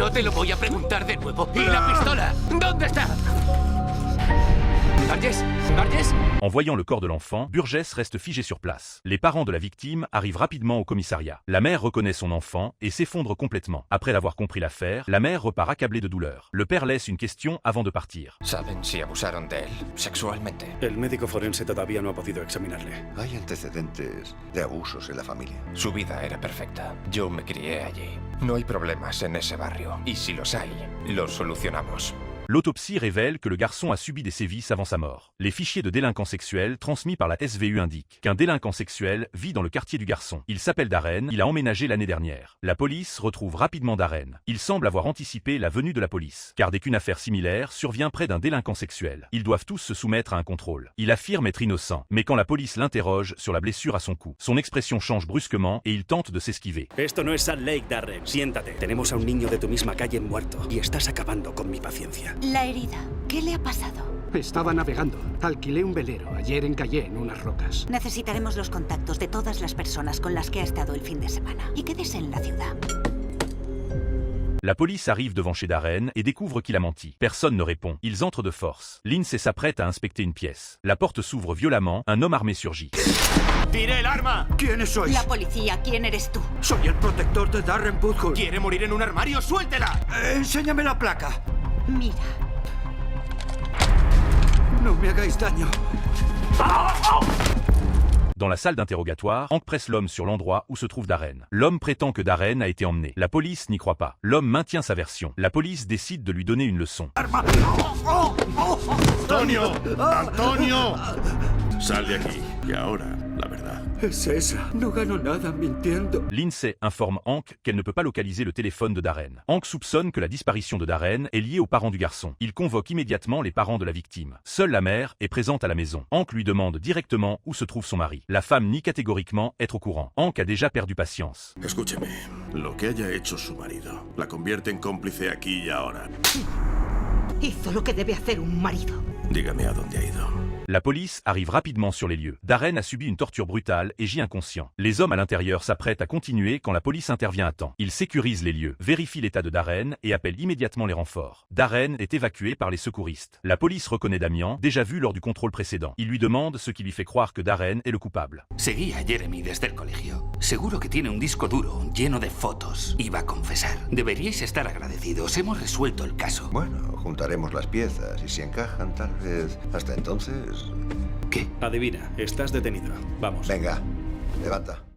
No te lo voy a preguntar de nuevo. ¿Y la pistola? ¿Dónde está? Burgess? Burgess? En voyant le corps de l'enfant, Burgess reste figé sur place. Les parents de la victime arrivent rapidement au commissariat. La mère reconnaît son enfant et s'effondre complètement. Après l'avoir compris l'affaire, la mère repart accablée de douleur. Le père laisse une question avant de partir. ¿Saben si abusaron de él sexualmente? El médico forense todavía no ha podido examinarle. Hay antecedentes de abusos en la familia. Su vida era perfecta. Yo me crié allí. No hay problemas en ese barrio. Y si los hay, los solucionamos. L'autopsie révèle que le garçon a subi des sévices avant sa mort. Les fichiers de délinquants sexuels transmis par la SVU indiquent qu'un délinquant sexuel vit dans le quartier du garçon. Il s'appelle Darren, il a emménagé l'année dernière. La police retrouve rapidement Darren. Il semble avoir anticipé la venue de la police, car dès qu'une affaire similaire survient près d'un délinquant sexuel, ils doivent tous se soumettre à un contrôle. Il affirme être innocent, mais quand la police l'interroge sur la blessure à son cou, son expression change brusquement et il tente de s'esquiver. Esto no es Salt Lake, Darren. Siéntate. Tenemos a un niño de tu misma calle muerto y estás acabando con mi paciencia. La herida. ¿Qué le ha pasado? Estaba navegando. Alquilé un velero. Ayer encallé en unas rocas. Necesitaremos los contactos de todas las personas con las que ha estado el fin de semana. Y quédese en la ciudad. La police arrive devant chez Darren et découvre qu'il a menti. Personne ne répond. Ils entrent de force. Lindsay s'apprête à inspecter une pièce. La porte s'ouvre violemment, un homme armé surgit. ¡Tire el arma! ¿Quiénes sois? La policía, ¿quién eres tú? Soy el protector de Darren Woodhull. ¿Quiere morir en un armario? ¡Suéltela! Enséñame la placa. Mira. No me hagáis daño. Dans la salle d'interrogatoire, Hank presse l'homme sur l'endroit où se trouve Darren. L'homme prétend que Darren a été emmené. La police n'y croit pas. L'homme maintient sa version. La police décide de lui donner une leçon. ¡Antonio! ¡Antonio! Sal de aquí. Y ahora, la verdad. Es esa. No gano nada mintiendo. Lindsay informe Hank qu'elle ne peut pas localiser le téléphone de Darren. Hank soupçonne que la disparition de Darren est liée aux parents du garçon. Il convoque immédiatement les parents de la victime. Seule la mère est présente à la maison. Hank lui demande directement où se trouve son mari. La femme nie catégoriquement être au courant. Hank a déjà perdu patience. Escúcheme. Lo que haya hecho su marido la convierte en cómplice aquí y ahora. Hizo lo que debe hacer un marido. Dígame a dónde ha ido. La police arrive rapidement sur les lieux. Darren a subi une torture brutale et gît inconscient. Les hommes à l'intérieur s'apprêtent à continuer quand la police intervient à temps. Ils sécurisent les lieux, vérifient l'état de Darren et appellent immédiatement les renforts. Darren est évacué par les secouristes. La police reconnaît Damian, déjà vu lors du contrôle précédent. Il lui demande ce qui lui fait croire que Darren est le coupable. Seguí a Jeremy desde el colegio. Seguro que tiene un disco duro lleno de fotos. Iba a confesar. Deberíais estar agradecidos. Hemos resuelto el caso. Bueno, juntaremos las piezas y si encajan, tal vez. Hasta entonces. ¿Qué? Adivina, estás detenido. Vamos. Venga, levanta.